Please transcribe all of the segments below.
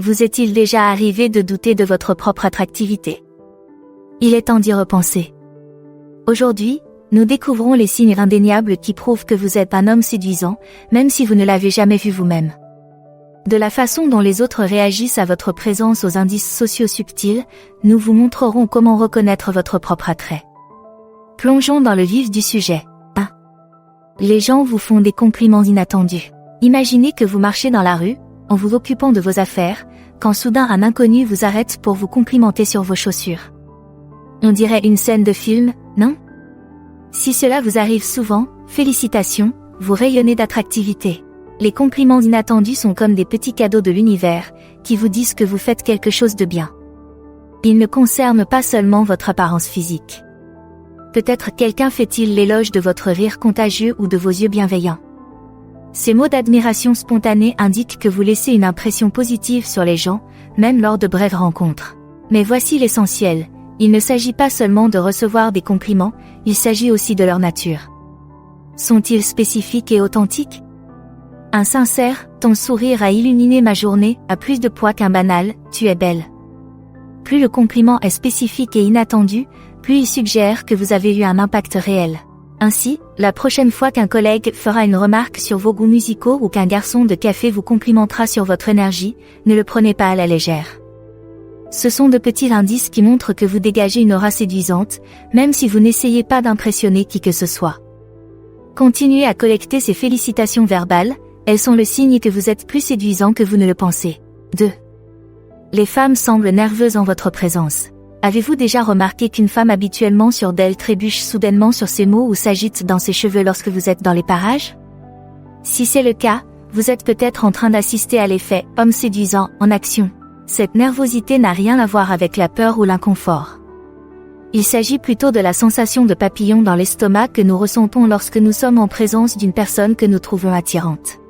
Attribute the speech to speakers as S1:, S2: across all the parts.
S1: Vous est-il déjà arrivé de douter de votre propre attractivité? Il est temps d'y repenser. Aujourd'hui, nous découvrons les signes indéniables qui prouvent que vous êtes un homme séduisant, même si vous ne l'avez jamais vu vous-même. De la façon dont les autres réagissent à votre présence aux indices sociaux subtils, nous vous montrerons comment reconnaître votre propre attrait. Plongeons dans le vif du sujet. 1. Les gens vous font des compliments inattendus. Imaginez que vous marchez dans la rue, en vous occupant de vos affaires, quand soudain un inconnu vous arrête pour vous complimenter sur vos chaussures. On dirait une scène de film, non? Si cela vous arrive souvent, félicitations, vous rayonnez d'attractivité. Les compliments inattendus sont comme des petits cadeaux de l'univers, qui vous disent que vous faites quelque chose de bien. Ils ne concernent pas seulement votre apparence physique. Peut-être quelqu'un fait-il l'éloge de votre rire contagieux ou de vos yeux bienveillants. Ces mots d'admiration spontanée indiquent que vous laissez une impression positive sur les gens, même lors de brèves rencontres. Mais voici l'essentiel, il ne s'agit pas seulement de recevoir des compliments, il s'agit aussi de leur nature. Sont-ils spécifiques et authentiques? Un sincère, ton sourire a illuminé ma journée, a plus de poids qu'un banal, tu es belle. Plus le compliment est spécifique et inattendu, plus il suggère que vous avez eu un impact réel. Ainsi, la prochaine fois qu'un collègue fera une remarque sur vos goûts musicaux ou qu'un garçon de café vous complimentera sur votre énergie, ne le prenez pas à la légère. Ce sont de petits indices qui montrent que vous dégagez une aura séduisante, même si vous n'essayez pas d'impressionner qui que ce soit. Continuez à collecter ces félicitations verbales, elles sont le signe que vous êtes plus séduisant que vous ne le pensez. 2. Les femmes semblent nerveuses en votre présence. Avez-vous déjà remarqué qu'une femme habituellement sûre d'elle trébuche soudainement sur ses mots ou s'agite dans ses cheveux lorsque vous êtes dans les parages? Si c'est le cas, vous êtes peut-être en train d'assister à l'effet « homme séduisant » en action. Cette nervosité n'a rien à voir avec la peur ou l'inconfort. Il s'agit plutôt de la sensation de papillon dans l'estomac que nous ressentons lorsque nous sommes en présence d'une personne que nous trouvons attirante.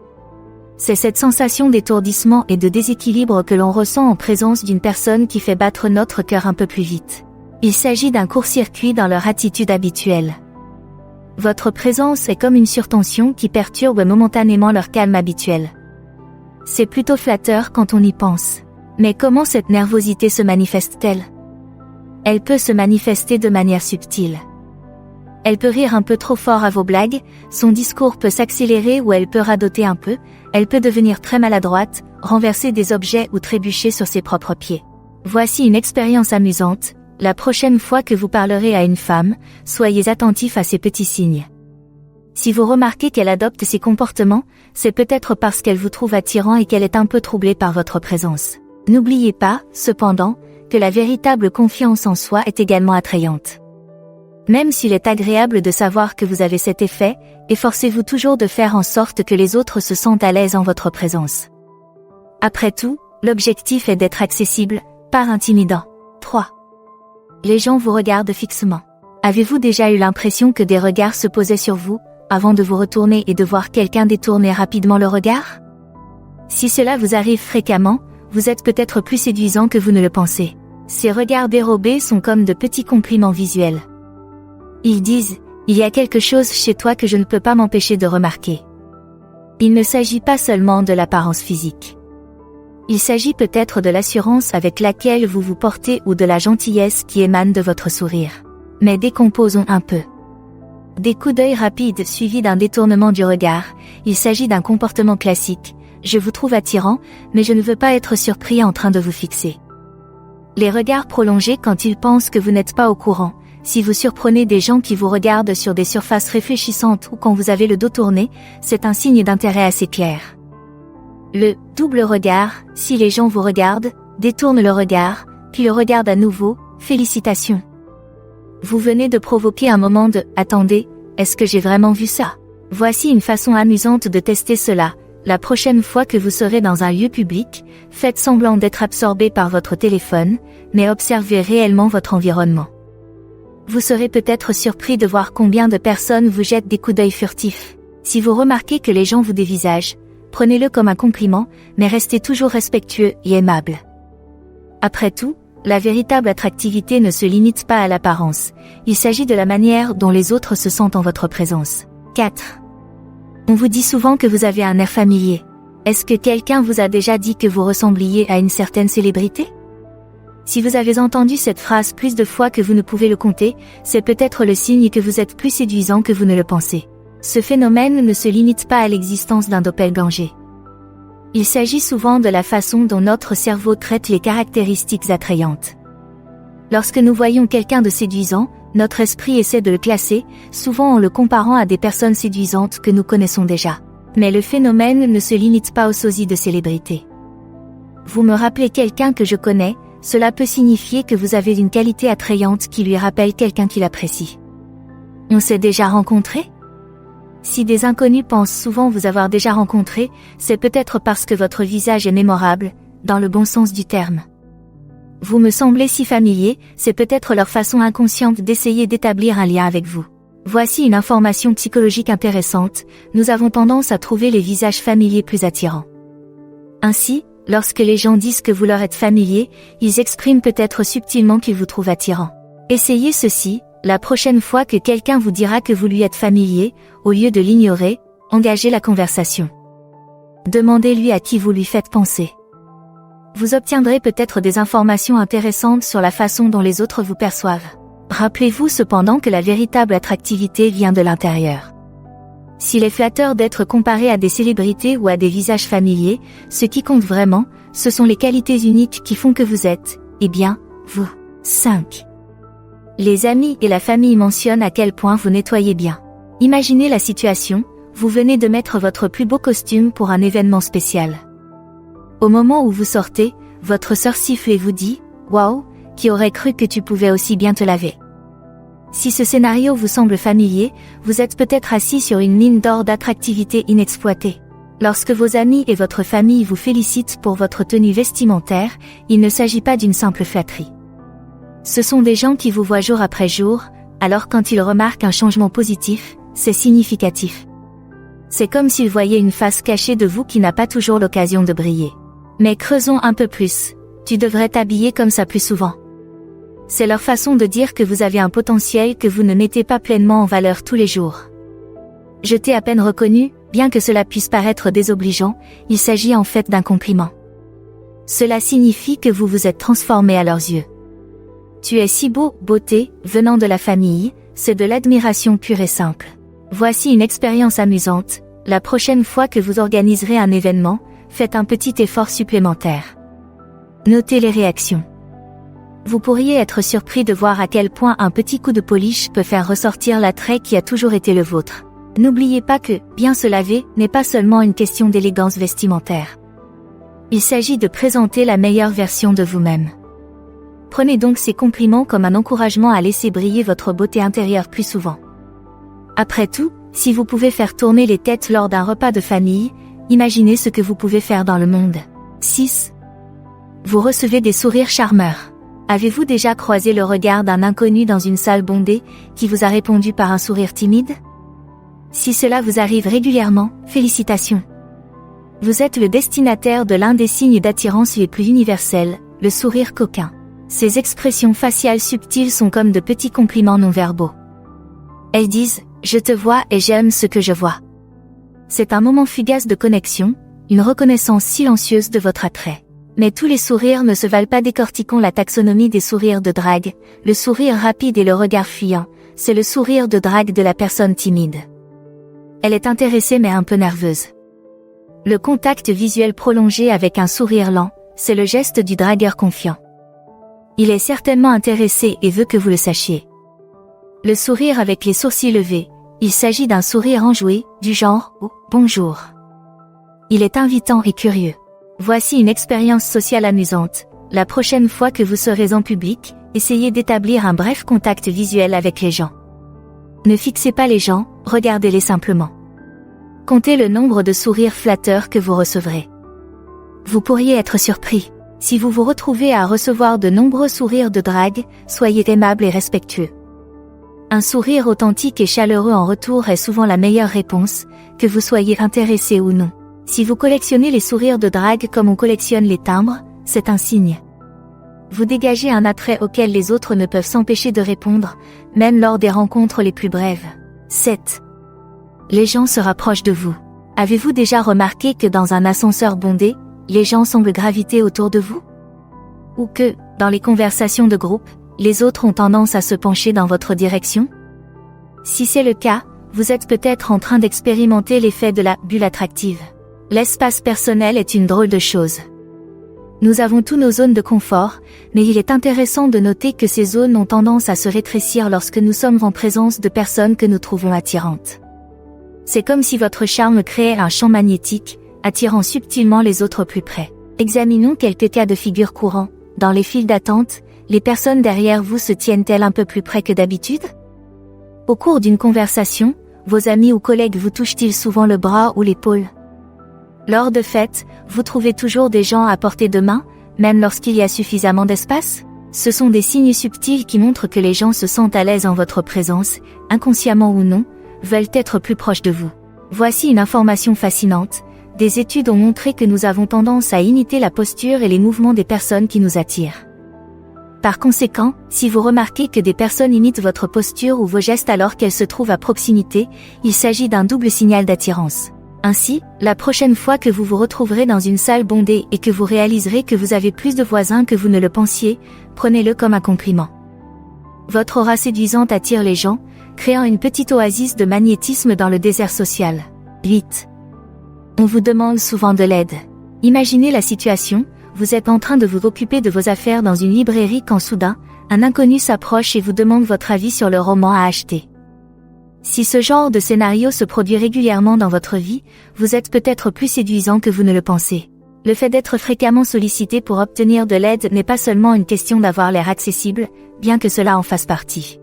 S1: C'est cette sensation d'étourdissement et de déséquilibre que l'on ressent en présence d'une personne qui fait battre notre cœur un peu plus vite. Il s'agit d'un court-circuit dans leur attitude habituelle. Votre présence est comme une surtension qui perturbe momentanément leur calme habituel. C'est plutôt flatteur quand on y pense. Mais comment cette nervosité se manifeste-t-elle? Elle peut se manifester de manière subtile. Elle peut rire un peu trop fort à vos blagues, son discours peut s'accélérer ou elle peut radoter un peu, elle peut devenir très maladroite, renverser des objets ou trébucher sur ses propres pieds. Voici une expérience amusante, la prochaine fois que vous parlerez à une femme, soyez attentif à ces petits signes. Si vous remarquez qu'elle adopte ces comportements, c'est peut-être parce qu'elle vous trouve attirant et qu'elle est un peu troublée par votre présence. N'oubliez pas, cependant, que la véritable confiance en soi est également attrayante. Même s'il est agréable de savoir que vous avez cet effet, efforcez-vous toujours de faire en sorte que les autres se sentent à l'aise en votre présence. Après tout, l'objectif est d'être accessible, pas intimidant. 3. Les gens vous regardent fixement. Avez-vous déjà eu l'impression que des regards se posaient sur vous, avant de vous retourner et de voir quelqu'un détourner rapidement le regard? Si cela vous arrive fréquemment, vous êtes peut-être plus séduisant que vous ne le pensez. Ces regards dérobés sont comme de petits compliments visuels. Ils disent, il y a quelque chose chez toi que je ne peux pas m'empêcher de remarquer. Il ne s'agit pas seulement de l'apparence physique. Il s'agit peut-être de l'assurance avec laquelle vous vous portez ou de la gentillesse qui émane de votre sourire. Mais décomposons un peu. Des coups d'œil rapides suivis d'un détournement du regard, il s'agit d'un comportement classique. Je vous trouve attirant, mais je ne veux pas être surpris en train de vous fixer. Les regards prolongés quand ils pensent que vous n'êtes pas au courant. Si vous surprenez des gens qui vous regardent sur des surfaces réfléchissantes ou quand vous avez le dos tourné, c'est un signe d'intérêt assez clair. Le double regard, si les gens vous regardent, détournent le regard, puis le regardent à nouveau, félicitations. Vous venez de provoquer un moment de « Attendez, est-ce que j'ai vraiment vu ça ?» Voici une façon amusante de tester cela. La prochaine fois que vous serez dans un lieu public, faites semblant d'être absorbé par votre téléphone, mais observez réellement votre environnement. Vous serez peut-être surpris de voir combien de personnes vous jettent des coups d'œil furtifs. Si vous remarquez que les gens vous dévisagent, prenez-le comme un compliment, mais restez toujours respectueux et aimable. Après tout, la véritable attractivité ne se limite pas à l'apparence, il s'agit de la manière dont les autres se sentent en votre présence. 4. On vous dit souvent que vous avez un air familier. Est-ce que quelqu'un vous a déjà dit que vous ressembliez à une certaine célébrité? Si vous avez entendu cette phrase plus de fois que vous ne pouvez le compter, c'est peut-être le signe que vous êtes plus séduisant que vous ne le pensez. Ce phénomène ne se limite pas à l'existence d'un doppelganger. Il s'agit souvent de la façon dont notre cerveau traite les caractéristiques attrayantes. Lorsque nous voyons quelqu'un de séduisant, notre esprit essaie de le classer, souvent en le comparant à des personnes séduisantes que nous connaissons déjà. Mais le phénomène ne se limite pas aux sosies de célébrités. Vous me rappelez quelqu'un que je connais, cela peut signifier que vous avez une qualité attrayante qui lui rappelle quelqu'un qu'il apprécie. On s'est déjà rencontrés? Si des inconnus pensent souvent vous avoir déjà rencontré, c'est peut-être parce que votre visage est mémorable, dans le bon sens du terme. Vous me semblez si familier, c'est peut-être leur façon inconsciente d'essayer d'établir un lien avec vous. Voici une information psychologique intéressante, nous avons tendance à trouver les visages familiers plus attirants. Ainsi, lorsque les gens disent que vous leur êtes familier, ils expriment peut-être subtilement qu'ils vous trouvent attirant. Essayez ceci, la prochaine fois que quelqu'un vous dira que vous lui êtes familier, au lieu de l'ignorer, engagez la conversation. Demandez-lui à qui vous lui faites penser. Vous obtiendrez peut-être des informations intéressantes sur la façon dont les autres vous perçoivent. Rappelez-vous cependant que la véritable attractivité vient de l'intérieur. S'il est flatteur d'être comparé à des célébrités ou à des visages familiers, ce qui compte vraiment, ce sont les qualités uniques qui font que vous êtes, eh bien, vous. 5. Les amis et la famille mentionnent à quel point vous nettoyez bien. Imaginez la situation, vous venez de mettre votre plus beau costume pour un événement spécial. Au moment où vous sortez, votre sœur siffle et vous dit « Waouh, qui aurait cru que tu pouvais aussi bien te laver ?» Si ce scénario vous semble familier, vous êtes peut-être assis sur une mine d'or d'attractivité inexploitée. Lorsque vos amis et votre famille vous félicitent pour votre tenue vestimentaire, il ne s'agit pas d'une simple flatterie. Ce sont des gens qui vous voient jour après jour, alors quand ils remarquent un changement positif, c'est significatif. C'est comme s'ils voyaient une face cachée de vous qui n'a pas toujours l'occasion de briller. Mais creusons un peu plus, tu devrais t'habiller comme ça plus souvent. C'est leur façon de dire que vous avez un potentiel que vous ne mettez pas pleinement en valeur tous les jours. Je t'ai à peine reconnu, bien que cela puisse paraître désobligeant, il s'agit en fait d'un compliment. Cela signifie que vous vous êtes transformé à leurs yeux. Tu es si beau, beauté, venant de la famille, c'est de l'admiration pure et simple. Voici une expérience amusante, la prochaine fois que vous organiserez un événement, faites un petit effort supplémentaire. Notez les réactions. Vous pourriez être surpris de voir à quel point un petit coup de polish peut faire ressortir l'attrait qui a toujours été le vôtre. N'oubliez pas que, bien se laver, n'est pas seulement une question d'élégance vestimentaire. Il s'agit de présenter la meilleure version de vous-même. Prenez donc ces compliments comme un encouragement à laisser briller votre beauté intérieure plus souvent. Après tout, si vous pouvez faire tourner les têtes lors d'un repas de famille, imaginez ce que vous pouvez faire dans le monde. 6. Vous recevez des sourires charmeurs. Avez-vous déjà croisé le regard d'un inconnu dans une salle bondée, qui vous a répondu par un sourire timide? Si cela vous arrive régulièrement, félicitations. Vous êtes le destinataire de l'un des signes d'attirance les plus universels, le sourire coquin. Ces expressions faciales subtiles sont comme de petits compliments non-verbaux. Elles disent « Je te vois et j'aime ce que je vois ». C'est un moment fugace de connexion, une reconnaissance silencieuse de votre attrait. Mais tous les sourires ne se valent pas. Décortiquons la taxonomie des sourires de drague. Le sourire rapide et le regard fuyant, c'est le sourire de drague de la personne timide. Elle est intéressée mais un peu nerveuse. Le contact visuel prolongé avec un sourire lent, c'est le geste du dragueur confiant. Il est certainement intéressé et veut que vous le sachiez. Le sourire avec les sourcils levés, il s'agit d'un sourire enjoué, du genre « Oh, bonjour ». Il est invitant et curieux. Voici une expérience sociale amusante. La prochaine fois que vous serez en public, essayez d'établir un bref contact visuel avec les gens. Ne fixez pas les gens, regardez-les simplement. Comptez le nombre de sourires flatteurs que vous recevrez. Vous pourriez être surpris. Si vous vous retrouvez à recevoir de nombreux sourires de drague, soyez aimable et respectueux. Un sourire authentique et chaleureux en retour est souvent la meilleure réponse, que vous soyez intéressé ou non. Si vous collectionnez les sourires de drague comme on collectionne les timbres, c'est un signe. Vous dégagez un attrait auquel les autres ne peuvent s'empêcher de répondre, même lors des rencontres les plus brèves. 7. Les gens se rapprochent de vous. Avez-vous déjà remarqué que dans un ascenseur bondé, les gens semblent graviter autour de vous? Ou que, dans les conversations de groupe, les autres ont tendance à se pencher dans votre direction? Si c'est le cas, vous êtes peut-être en train d'expérimenter l'effet de la bulle attractive. L'espace personnel est une drôle de chose. Nous avons tous nos zones de confort, mais il est intéressant de noter que ces zones ont tendance à se rétrécir lorsque nous sommes en présence de personnes que nous trouvons attirantes. C'est comme si votre charme créait un champ magnétique, attirant subtilement les autres plus près. Examinons quelques cas de figure courants. Dans les files d'attente, les personnes derrière vous se tiennent-elles un peu plus près que d'habitude? Au cours d'une conversation, vos amis ou collègues vous touchent-ils souvent le bras ou l'épaule? Lors de fêtes, vous trouvez toujours des gens à portée de main, même lorsqu'il y a suffisamment d'espace? Ce sont des signes subtils qui montrent que les gens se sentent à l'aise en votre présence, inconsciemment ou non, veulent être plus proches de vous. Voici une information fascinante. Des études ont montré que nous avons tendance à imiter la posture et les mouvements des personnes qui nous attirent. Par conséquent, si vous remarquez que des personnes imitent votre posture ou vos gestes alors qu'elles se trouvent à proximité, il s'agit d'un double signal d'attirance. Ainsi, la prochaine fois que vous vous retrouverez dans une salle bondée et que vous réaliserez que vous avez plus de voisins que vous ne le pensiez, prenez-le comme un compliment. Votre aura séduisante attire les gens, créant une petite oasis de magnétisme dans le désert social. 8. On vous demande souvent de l'aide. Imaginez la situation, vous êtes en train de vous occuper de vos affaires dans une librairie quand soudain, un inconnu s'approche et vous demande votre avis sur le roman à acheter. Si ce genre de scénario se produit régulièrement dans votre vie, vous êtes peut-être plus séduisant que vous ne le pensez. Le fait d'être fréquemment sollicité pour obtenir de l'aide n'est pas seulement une question d'avoir l'air accessible, bien que cela en fasse partie.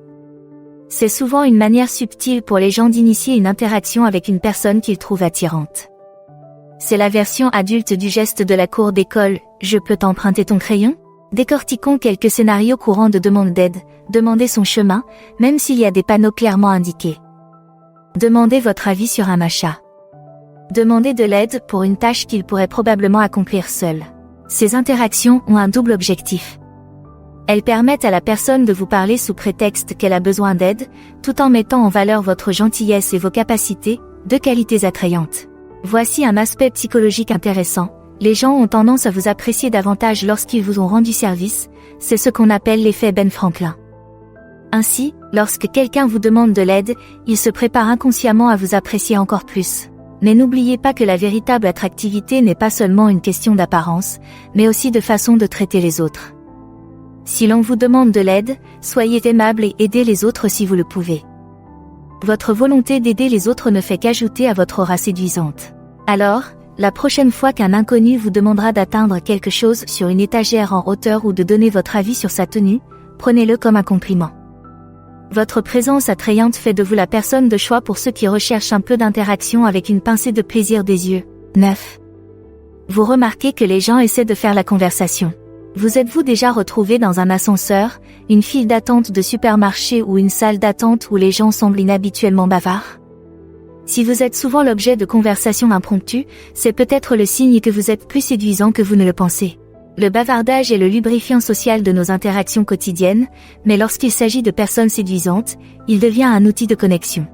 S1: C'est souvent une manière subtile pour les gens d'initier une interaction avec une personne qu'ils trouvent attirante. C'est la version adulte du geste de la cour d'école « Je peux t'emprunter ton crayon ?» Décortiquons quelques scénarios courants de demande d'aide. Demandez son chemin, même s'il y a des panneaux clairement indiqués. Demandez votre avis sur un achat. Demandez de l'aide pour une tâche qu'il pourrait probablement accomplir seul. Ces interactions ont un double objectif. Elles permettent à la personne de vous parler sous prétexte qu'elle a besoin d'aide, tout en mettant en valeur votre gentillesse et vos capacités, deux qualités attrayantes. Voici un aspect psychologique intéressant. Les gens ont tendance à vous apprécier davantage lorsqu'ils vous ont rendu service, c'est ce qu'on appelle l'effet Ben Franklin. Ainsi, lorsque quelqu'un vous demande de l'aide, il se prépare inconsciemment à vous apprécier encore plus. Mais n'oubliez pas que la véritable attractivité n'est pas seulement une question d'apparence, mais aussi de façon de traiter les autres. Si l'on vous demande de l'aide, soyez aimable et aidez les autres si vous le pouvez. Votre volonté d'aider les autres ne fait qu'ajouter à votre aura séduisante. Alors, la prochaine fois qu'un inconnu vous demandera d'atteindre quelque chose sur une étagère en hauteur ou de donner votre avis sur sa tenue, prenez-le comme un compliment. Votre présence attrayante fait de vous la personne de choix pour ceux qui recherchent un peu d'interaction avec une pincée de plaisir des yeux. 9. Vous remarquez que les gens essaient de faire la conversation. Vous êtes-vous déjà retrouvé dans un ascenseur, une file d'attente de supermarché ou une salle d'attente où les gens semblent inhabituellement bavards? Si vous êtes souvent l'objet de conversations impromptues, c'est peut-être le signe que vous êtes plus séduisant que vous ne le pensez. Le bavardage est le lubrifiant social de nos interactions quotidiennes, mais lorsqu'il s'agit de personnes séduisantes, il devient un outil de connexion.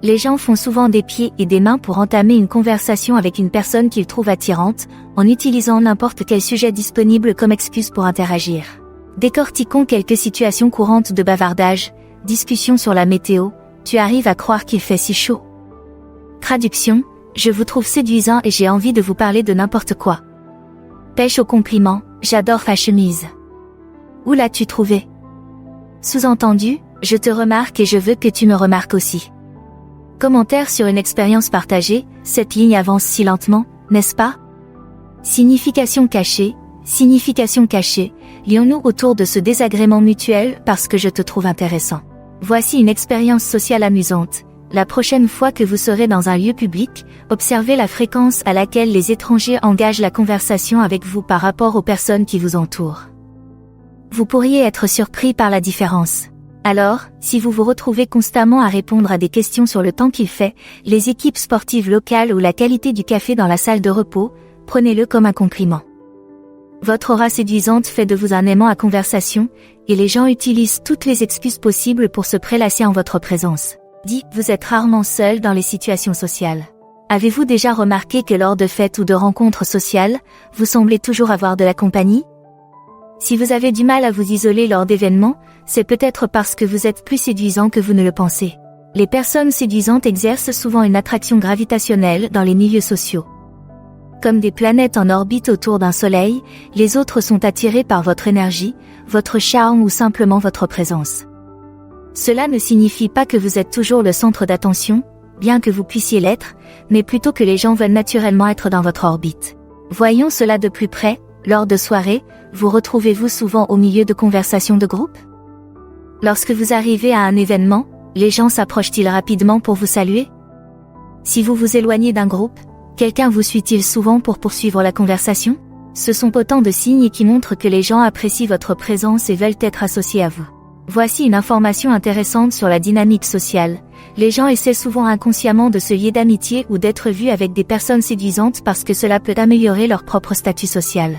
S1: Les gens font souvent des pieds et des mains pour entamer une conversation avec une personne qu'ils trouvent attirante, en utilisant n'importe quel sujet disponible comme excuse pour interagir. Décortiquons quelques situations courantes de bavardage. Discussion sur la météo. Tu arrives à croire qu'il fait si chaud. Traduction. Je vous trouve séduisant et j'ai envie de vous parler de n'importe quoi. Pêche au compliment. J'adore ta chemise. Où l'as-tu trouvée? Sous-entendu, je te remarque et je veux que tu me remarques aussi. Commentaire sur une expérience partagée. Cette ligne avance si lentement, n'est-ce pas? Signification cachée. Signification cachée. Lions-nous autour de ce désagrément mutuel parce que je te trouve intéressant. Voici une expérience sociale amusante. La prochaine fois que vous serez dans un lieu public, observez la fréquence à laquelle les étrangers engagent la conversation avec vous par rapport aux personnes qui vous entourent. Vous pourriez être surpris par la différence. Alors, si vous vous retrouvez constamment à répondre à des questions sur le temps qu'il fait, les équipes sportives locales ou la qualité du café dans la salle de repos, prenez-le comme un compliment. Votre aura séduisante fait de vous un aimant à conversation, et les gens utilisent toutes les excuses possibles pour se prélasser en votre présence. Vous êtes rarement seul dans les situations sociales. Avez-vous déjà remarqué que lors de fêtes ou de rencontres sociales, vous semblez toujours avoir de la compagnie? Si vous avez du mal à vous isoler lors d'événements, c'est peut-être parce que vous êtes plus séduisant que vous ne le pensez. Les personnes séduisantes exercent souvent une attraction gravitationnelle dans les milieux sociaux. Comme des planètes en orbite autour d'un soleil, les autres sont attirés par votre énergie, votre charme ou simplement votre présence. Cela ne signifie pas que vous êtes toujours le centre d'attention, bien que vous puissiez l'être, mais plutôt que les gens veulent naturellement être dans votre orbite. Voyons cela de plus près, lors de soirées, vous retrouvez-vous souvent au milieu de conversations de groupe? Lorsque vous arrivez à un événement, les gens s'approchent-ils rapidement pour vous saluer? Si vous vous éloignez d'un groupe, quelqu'un vous suit-il souvent pour poursuivre la conversation? Ce sont autant de signes qui montrent que les gens apprécient votre présence et veulent être associés à vous. Voici une information intéressante sur la dynamique sociale. Les gens essaient souvent inconsciemment de se lier d'amitié ou d'être vus avec des personnes séduisantes parce que cela peut améliorer leur propre statut social.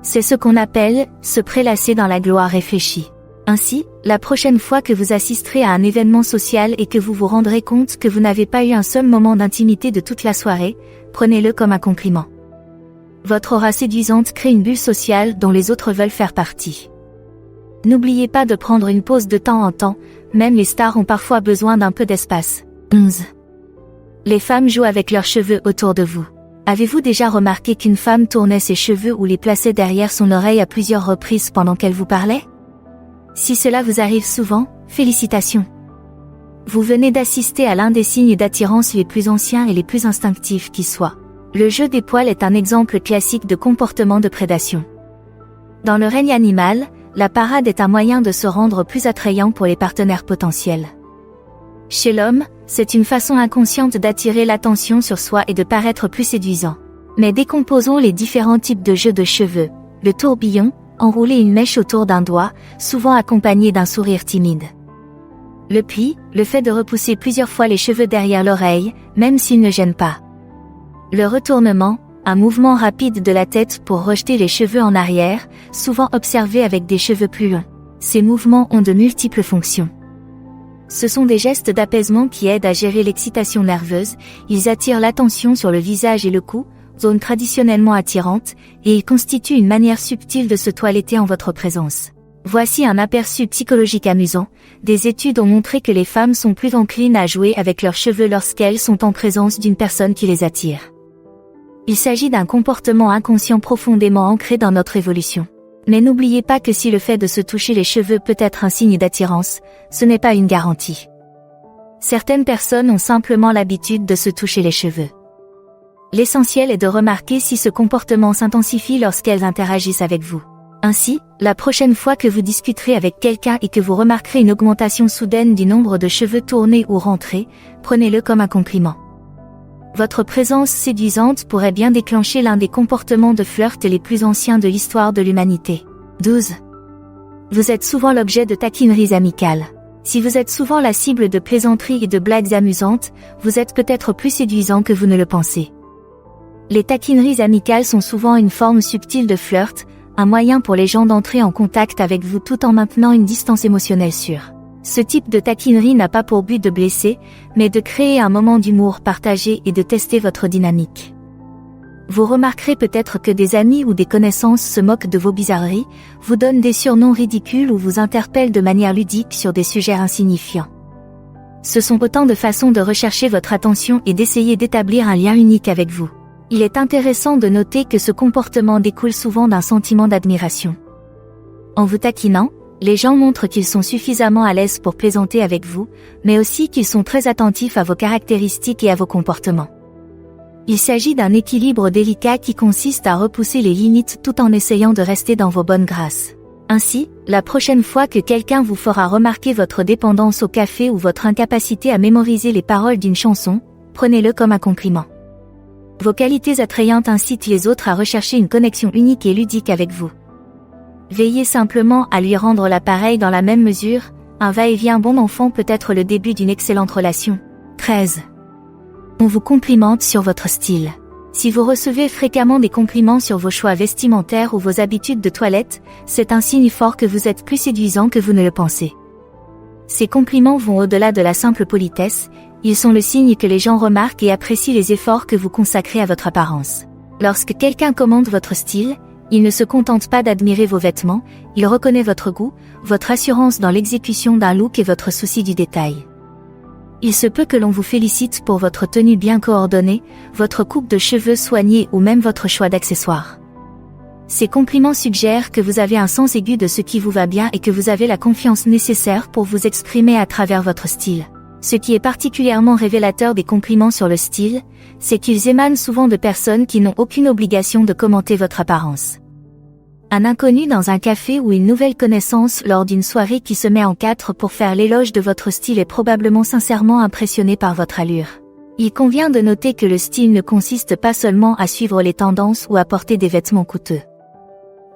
S1: C'est ce qu'on appelle se prélasser dans la gloire réfléchie. Ainsi, la prochaine fois que vous assisterez à un événement social et que vous vous rendrez compte que vous n'avez pas eu un seul moment d'intimité de toute la soirée, prenez-le comme un compliment. Votre aura séduisante crée une bulle sociale dont les autres veulent faire partie. N'oubliez pas de prendre une pause de temps en temps, même les stars ont parfois besoin d'un peu d'espace. 11. Les femmes jouent avec leurs cheveux autour de vous. Avez-vous déjà remarqué qu'une femme tournait ses cheveux ou les plaçait derrière son oreille à plusieurs reprises pendant qu'elle vous parlait? Si cela vous arrive souvent, félicitations. Vous venez d'assister à l'un des signes d'attirance les plus anciens et les plus instinctifs qui soient. Le jeu des poils est un exemple classique de comportement de prédation. Dans le règne animal, la parade est un moyen de se rendre plus attrayant pour les partenaires potentiels. Chez l'homme, c'est une façon inconsciente d'attirer l'attention sur soi et de paraître plus séduisant. Mais décomposons les différents types de jeux de cheveux. Le tourbillon, enrouler une mèche autour d'un doigt, souvent accompagné d'un sourire timide. Le pli, le fait de repousser plusieurs fois les cheveux derrière l'oreille, même s'ils ne gênent pas. Le retournement, un mouvement rapide de la tête pour rejeter les cheveux en arrière, souvent observé avec des cheveux plus longs. Ces mouvements ont de multiples fonctions. Ce sont des gestes d'apaisement qui aident à gérer l'excitation nerveuse, ils attirent l'attention sur le visage et le cou, zone traditionnellement attirante, et ils constituent une manière subtile de se toiletter en votre présence. Voici un aperçu psychologique amusant. Des études ont montré que les femmes sont plus enclines à jouer avec leurs cheveux lorsqu'elles sont en présence d'une personne qui les attire. Il s'agit d'un comportement inconscient profondément ancré dans notre évolution. Mais n'oubliez pas que si le fait de se toucher les cheveux peut être un signe d'attirance, ce n'est pas une garantie. Certaines personnes ont simplement l'habitude de se toucher les cheveux. L'essentiel est de remarquer si ce comportement s'intensifie lorsqu'elles interagissent avec vous. Ainsi, la prochaine fois que vous discuterez avec quelqu'un et que vous remarquerez une augmentation soudaine du nombre de cheveux tournés ou rentrés, prenez-le comme un compliment. Votre présence séduisante pourrait bien déclencher l'un des comportements de flirt les plus anciens de l'histoire de l'humanité. 12. Vous êtes souvent l'objet de taquineries amicales. Si vous êtes souvent la cible de plaisanteries et de blagues amusantes, vous êtes peut-être plus séduisant que vous ne le pensez. Les taquineries amicales sont souvent une forme subtile de flirt, un moyen pour les gens d'entrer en contact avec vous tout en maintenant une distance émotionnelle sûre. Ce type de taquinerie n'a pas pour but de blesser, mais de créer un moment d'humour partagé et de tester votre dynamique. Vous remarquerez peut-être que des amis ou des connaissances se moquent de vos bizarreries, vous donnent des surnoms ridicules ou vous interpellent de manière ludique sur des sujets insignifiants. Ce sont autant de façons de rechercher votre attention et d'essayer d'établir un lien unique avec vous. Il est intéressant de noter que ce comportement découle souvent d'un sentiment d'admiration. En vous taquinant, les gens montrent qu'ils sont suffisamment à l'aise pour plaisanter avec vous, mais aussi qu'ils sont très attentifs à vos caractéristiques et à vos comportements. Il s'agit d'un équilibre délicat qui consiste à repousser les limites tout en essayant de rester dans vos bonnes grâces. Ainsi, la prochaine fois que quelqu'un vous fera remarquer votre dépendance au café ou votre incapacité à mémoriser les paroles d'une chanson, prenez-le comme un compliment. Vos qualités attrayantes incitent les autres à rechercher une connexion unique et ludique avec vous. Veillez simplement à lui rendre l'appareil dans la même mesure, un va-et-vient bon enfant peut être le début d'une excellente relation. 13. On vous complimente sur votre style. Si vous recevez fréquemment des compliments sur vos choix vestimentaires ou vos habitudes de toilette, c'est un signe fort que vous êtes plus séduisant que vous ne le pensez. Ces compliments vont au-delà de la simple politesse, ils sont le signe que les gens remarquent et apprécient les efforts que vous consacrez à votre apparence. Lorsque quelqu'un commente votre style, il ne se contente pas d'admirer vos vêtements, il reconnaît votre goût, votre assurance dans l'exécution d'un look et votre souci du détail. Il se peut que l'on vous félicite pour votre tenue bien coordonnée, votre coupe de cheveux soignée ou même votre choix d'accessoires. Ces compliments suggèrent que vous avez un sens aigu de ce qui vous va bien et que vous avez la confiance nécessaire pour vous exprimer à travers votre style. Ce qui est particulièrement révélateur des compliments sur le style, c'est qu'ils émanent souvent de personnes qui n'ont aucune obligation de commenter votre apparence. Un inconnu dans un café ou une nouvelle connaissance lors d'une soirée qui se met en quatre pour faire l'éloge de votre style est probablement sincèrement impressionné par votre allure. Il convient de noter que le style ne consiste pas seulement à suivre les tendances ou à porter des vêtements coûteux.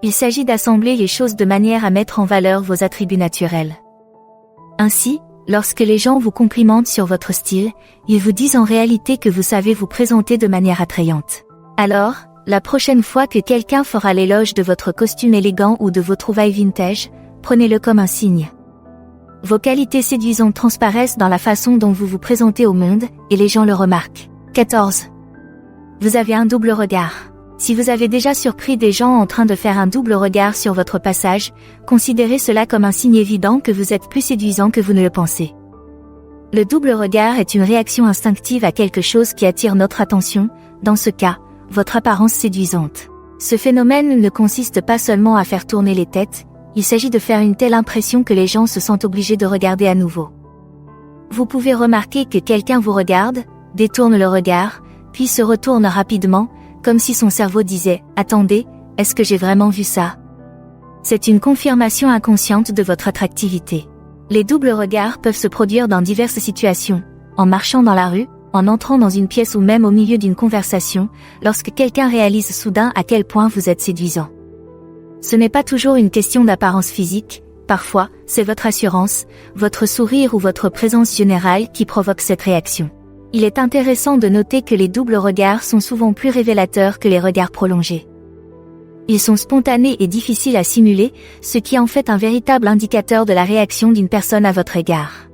S1: Il s'agit d'assembler les choses de manière à mettre en valeur vos attributs naturels. Ainsi, lorsque les gens vous complimentent sur votre style, ils vous disent en réalité que vous savez vous présenter de manière attrayante. Alors, la prochaine fois que quelqu'un fera l'éloge de votre costume élégant ou de vos trouvailles vintage, prenez-le comme un signe. Vos qualités séduisantes transparaissent dans la façon dont vous vous présentez au monde, et les gens le remarquent. 14. Vous avez un double regard. Si vous avez déjà surpris des gens en train de faire un double regard sur votre passage, considérez cela comme un signe évident que vous êtes plus séduisant que vous ne le pensez. Le double regard est une réaction instinctive à quelque chose qui attire notre attention, dans ce cas, votre apparence séduisante. Ce phénomène ne consiste pas seulement à faire tourner les têtes, il s'agit de faire une telle impression que les gens se sentent obligés de regarder à nouveau. Vous pouvez remarquer que quelqu'un vous regarde, détourne le regard, puis se retourne rapidement, comme si son cerveau disait « Attendez, est-ce que j'ai vraiment vu ça ?» C'est une confirmation inconsciente de votre attractivité. Les doubles regards peuvent se produire dans diverses situations, en marchant dans la rue, en entrant dans une pièce ou même au milieu d'une conversation, lorsque quelqu'un réalise soudain à quel point vous êtes séduisant. Ce n'est pas toujours une question d'apparence physique, parfois, c'est votre assurance, votre sourire ou votre présence générale qui provoque cette réaction. Il est intéressant de noter que les doubles regards sont souvent plus révélateurs que les regards prolongés. Ils sont spontanés et difficiles à simuler, ce qui en fait un véritable indicateur de la réaction d'une personne à votre égard.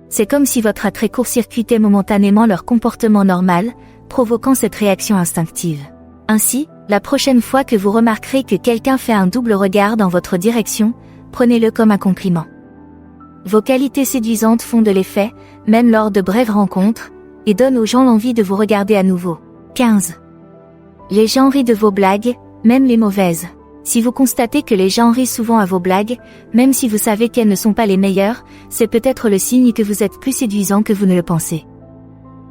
S1: C'est comme si votre attrait court-circuitait momentanément leur comportement normal, provoquant cette réaction instinctive. Ainsi, la prochaine fois que vous remarquerez que quelqu'un fait un double regard dans votre direction, prenez-le comme un compliment. Vos qualités séduisantes font de l'effet, même lors de brèves rencontres, et donnent aux gens l'envie de vous regarder à nouveau. 15. Les gens rient de vos blagues, même les mauvaises. Si vous constatez que les gens rient souvent à vos blagues, même si vous savez qu'elles ne sont pas les meilleures, c'est peut-être le signe que vous êtes plus séduisant que vous ne le pensez.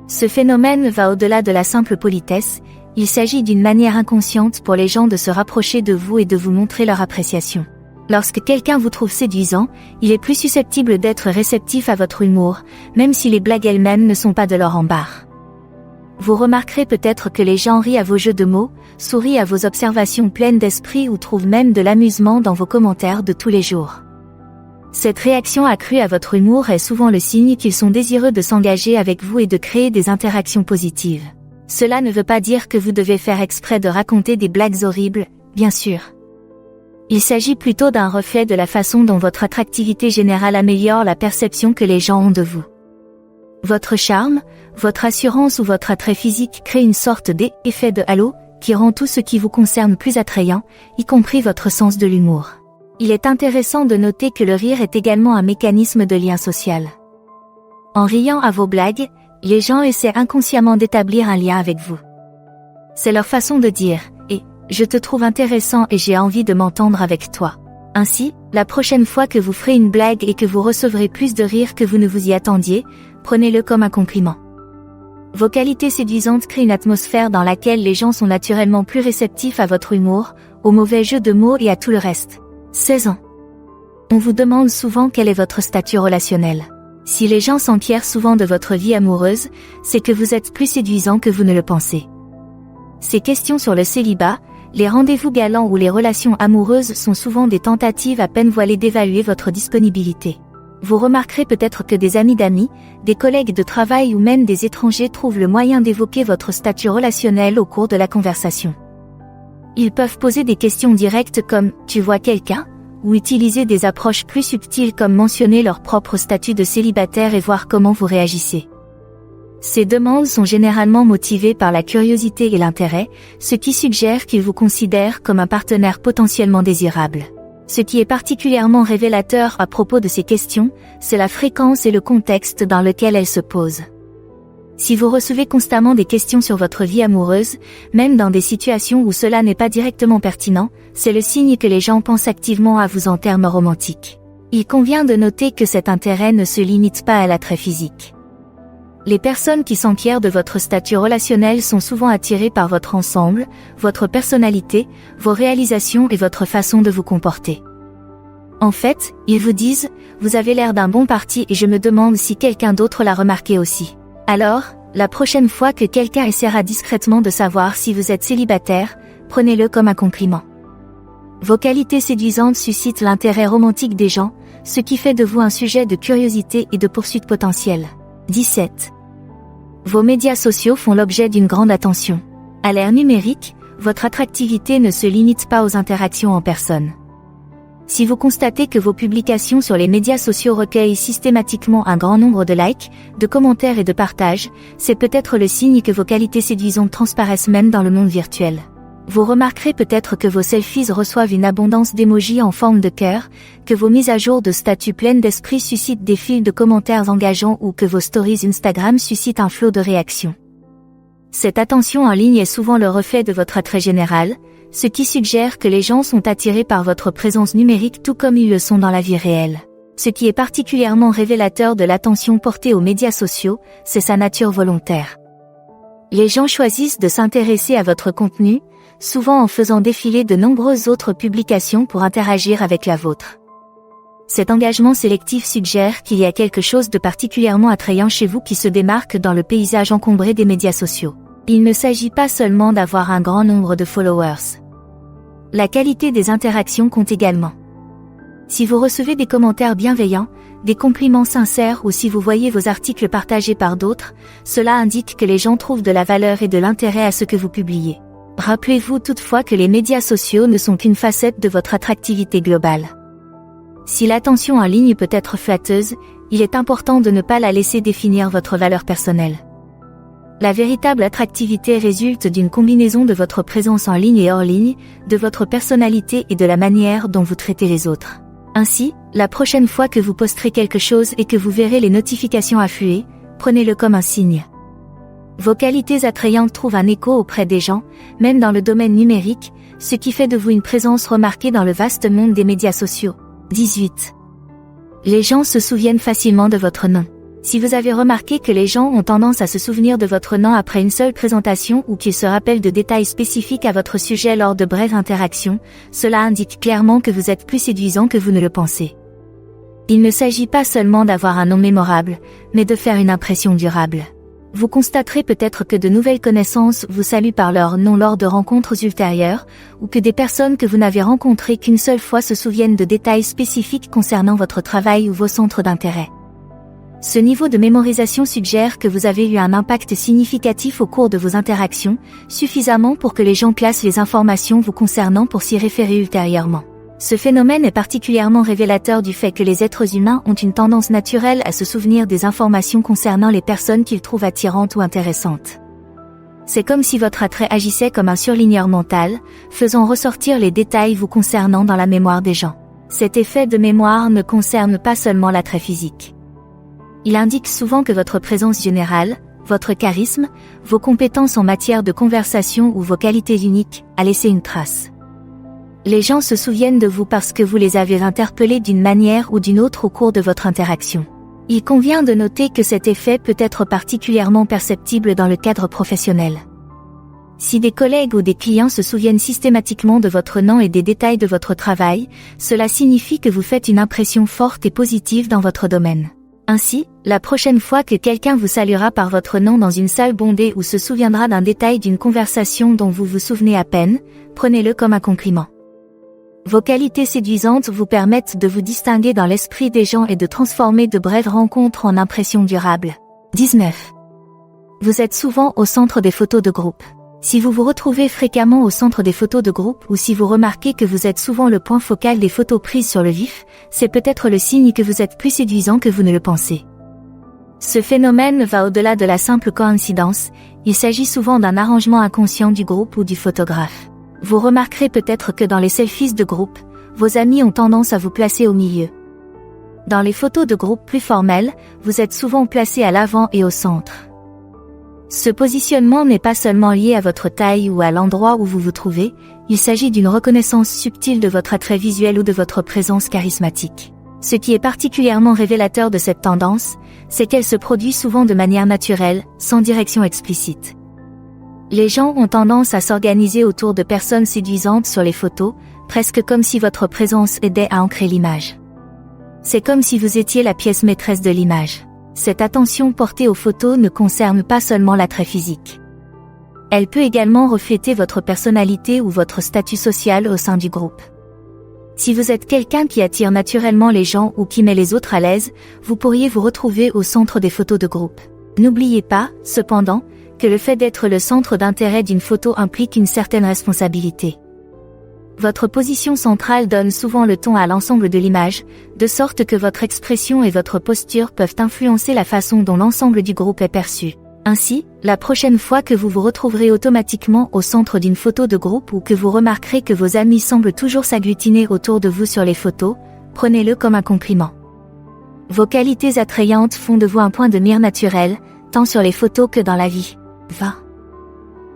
S1: Ce phénomène va au-delà de la simple politesse, il s'agit d'une manière inconsciente pour les gens de se rapprocher de vous et de vous montrer leur appréciation. Lorsque quelqu'un vous trouve séduisant, il est plus susceptible d'être réceptif à votre humour, même si les blagues elles-mêmes ne sont pas de leur rempart. Vous remarquerez peut-être que les gens rient à vos jeux de mots, sourient à vos observations pleines d'esprit ou trouvent même de l'amusement dans vos commentaires de tous les jours. Cette réaction accrue à votre humour est souvent le signe qu'ils sont désireux de s'engager avec vous et de créer des interactions positives. Cela ne veut pas dire que vous devez faire exprès de raconter des blagues horribles, bien sûr. Il s'agit plutôt d'un reflet de la façon dont votre attractivité générale améliore la perception que les gens ont de vous. Votre charme, votre assurance ou votre attrait physique crée une sorte d'effet de halo, qui rend tout ce qui vous concerne plus attrayant, y compris votre sens de l'humour. Il est intéressant de noter que le rire est également un mécanisme de lien social. En riant à vos blagues, les gens essaient inconsciemment d'établir un lien avec vous. C'est leur façon de dire « Et, je te trouve intéressant et j'ai envie de m'entendre avec toi ». Ainsi, la prochaine fois que vous ferez une blague et que vous recevrez plus de rire que vous ne vous y attendiez, prenez-le comme un compliment. Vos qualités séduisantes créent une atmosphère dans laquelle les gens sont naturellement plus réceptifs à votre humour, aux mauvais jeux de mots et à tout le reste. 16 ans. On vous demande souvent quel est votre statut relationnel. Si les gens s'enquièrent souvent de votre vie amoureuse, c'est que vous êtes plus séduisant que vous ne le pensez. Ces questions sur le célibat, les rendez-vous galants ou les relations amoureuses sont souvent des tentatives à peine voilées d'évaluer votre disponibilité. Vous remarquerez peut-être que des amis d'amis, des collègues de travail ou même des étrangers trouvent le moyen d'évoquer votre statut relationnel au cours de la conversation. Ils peuvent poser des questions directes comme « Tu vois quelqu'un ?» ou utilisez des approches plus subtiles comme mentionner leur propre statut de célibataire et voir comment vous réagissez. Ces demandes sont généralement motivées par la curiosité et l'intérêt, ce qui suggère qu'ils vous considèrent comme un partenaire potentiellement désirable. Ce qui est particulièrement révélateur à propos de ces questions, c'est la fréquence et le contexte dans lequel elles se posent. Si vous recevez constamment des questions sur votre vie amoureuse, même dans des situations où cela n'est pas directement pertinent, c'est le signe que les gens pensent activement à vous en termes romantiques. Il convient de noter que cet intérêt ne se limite pas à l'attrait physique. Les personnes qui s'enquièrent de votre statut relationnel sont souvent attirées par votre ensemble, votre personnalité, vos réalisations et votre façon de vous comporter. En fait, ils vous disent « Vous avez l'air d'un bon parti et je me demande si quelqu'un d'autre l'a remarqué aussi ». Alors, la prochaine fois que quelqu'un essaiera discrètement de savoir si vous êtes célibataire, prenez-le comme un compliment. Vos qualités séduisantes suscitent l'intérêt romantique des gens, ce qui fait de vous un sujet de curiosité et de poursuite potentielle. 17. Vos médias sociaux font l'objet d'une grande attention. À l'ère numérique, votre attractivité ne se limite pas aux interactions en personne. Si vous constatez que vos publications sur les médias sociaux recueillent systématiquement un grand nombre de likes, de commentaires et de partages, c'est peut-être le signe que vos qualités séduisantes transparaissent même dans le monde virtuel. Vous remarquerez peut-être que vos selfies reçoivent une abondance d'émojis en forme de cœur, que vos mises à jour de statut pleines d'esprit suscitent des fils de commentaires engageants ou que vos stories Instagram suscitent un flot de réactions. Cette attention en ligne est souvent le reflet de votre attrait général, ce qui suggère que les gens sont attirés par votre présence numérique tout comme ils le sont dans la vie réelle. Ce qui est particulièrement révélateur de l'attention portée aux médias sociaux, c'est sa nature volontaire. Les gens choisissent de s'intéresser à votre contenu, souvent en faisant défiler de nombreuses autres publications pour interagir avec la vôtre. Cet engagement sélectif suggère qu'il y a quelque chose de particulièrement attrayant chez vous qui se démarque dans le paysage encombré des médias sociaux. Il ne s'agit pas seulement d'avoir un grand nombre de followers. La qualité des interactions compte également. Si vous recevez des commentaires bienveillants, des compliments sincères ou si vous voyez vos articles partagés par d'autres, cela indique que les gens trouvent de la valeur et de l'intérêt à ce que vous publiez. Rappelez-vous toutefois que les médias sociaux ne sont qu'une facette de votre attractivité globale. Si l'attention en ligne peut être flatteuse, il est important de ne pas la laisser définir votre valeur personnelle. La véritable attractivité résulte d'une combinaison de votre présence en ligne et hors ligne, de votre personnalité et de la manière dont vous traitez les autres. Ainsi, la prochaine fois que vous posterez quelque chose et que vous verrez les notifications affluer, prenez-le comme un signe. Vos qualités attrayantes trouvent un écho auprès des gens, même dans le domaine numérique, ce qui fait de vous une présence remarquée dans le vaste monde des médias sociaux. 18. Les gens se souviennent facilement de votre nom. Si vous avez remarqué que les gens ont tendance à se souvenir de votre nom après une seule présentation ou qu'ils se rappellent de détails spécifiques à votre sujet lors de brèves interactions, cela indique clairement que vous êtes plus séduisant que vous ne le pensez. Il ne s'agit pas seulement d'avoir un nom mémorable, mais de faire une impression durable. Vous constaterez peut-être que de nouvelles connaissances vous saluent par leur nom lors de rencontres ultérieures, ou que des personnes que vous n'avez rencontrées qu'une seule fois se souviennent de détails spécifiques concernant votre travail ou vos centres d'intérêt. Ce niveau de mémorisation suggère que vous avez eu un impact significatif au cours de vos interactions, suffisamment pour que les gens classent les informations vous concernant pour s'y référer ultérieurement. Ce phénomène est particulièrement révélateur du fait que les êtres humains ont une tendance naturelle à se souvenir des informations concernant les personnes qu'ils trouvent attirantes ou intéressantes. C'est comme si votre attrait agissait comme un surligneur mental, faisant ressortir les détails vous concernant dans la mémoire des gens. Cet effet de mémoire ne concerne pas seulement l'attrait physique. Il indique souvent que votre présence générale, votre charisme, vos compétences en matière de conversation ou vos qualités uniques, a laissé une trace. Les gens se souviennent de vous parce que vous les avez interpellés d'une manière ou d'une autre au cours de votre interaction. Il convient de noter que cet effet peut être particulièrement perceptible dans le cadre professionnel. Si des collègues ou des clients se souviennent systématiquement de votre nom et des détails de votre travail, cela signifie que vous faites une impression forte et positive dans votre domaine. Ainsi, la prochaine fois que quelqu'un vous saluera par votre nom dans une salle bondée ou se souviendra d'un détail d'une conversation dont vous vous souvenez à peine, prenez-le comme un compliment. Vos qualités séduisantes vous permettent de vous distinguer dans l'esprit des gens et de transformer de brèves rencontres en impressions durables. 19. Vous êtes souvent au centre des photos de groupe. Si vous vous retrouvez fréquemment au centre des photos de groupe ou si vous remarquez que vous êtes souvent le point focal des photos prises sur le vif, c'est peut-être le signe que vous êtes plus séduisant que vous ne le pensez. Ce phénomène va au-delà de la simple coïncidence, il s'agit souvent d'un arrangement inconscient du groupe ou du photographe. Vous remarquerez peut-être que dans les selfies de groupe, vos amis ont tendance à vous placer au milieu. Dans les photos de groupe plus formelles, vous êtes souvent placé à l'avant et au centre. Ce positionnement n'est pas seulement lié à votre taille ou à l'endroit où vous vous trouvez, il s'agit d'une reconnaissance subtile de votre attrait visuel ou de votre présence charismatique. Ce qui est particulièrement révélateur de cette tendance, c'est qu'elle se produit souvent de manière naturelle, sans direction explicite. Les gens ont tendance à s'organiser autour de personnes séduisantes sur les photos, presque comme si votre présence aidait à ancrer l'image. C'est comme si vous étiez la pièce maîtresse de l'image. Cette attention portée aux photos ne concerne pas seulement l'attrait physique. Elle peut également refléter votre personnalité ou votre statut social au sein du groupe. Si vous êtes quelqu'un qui attire naturellement les gens ou qui met les autres à l'aise, vous pourriez vous retrouver au centre des photos de groupe. N'oubliez pas, cependant, que le fait d'être le centre d'intérêt d'une photo implique une certaine responsabilité. Votre position centrale donne souvent le ton à l'ensemble de l'image, de sorte que votre expression et votre posture peuvent influencer la façon dont l'ensemble du groupe est perçu. Ainsi, la prochaine fois que vous vous retrouverez automatiquement au centre d'une photo de groupe ou que vous remarquerez que vos amis semblent toujours s'agglutiner autour de vous sur les photos, prenez-le comme un compliment. Vos qualités attrayantes font de vous un point de mire naturel, tant sur les photos que dans la vie. 20.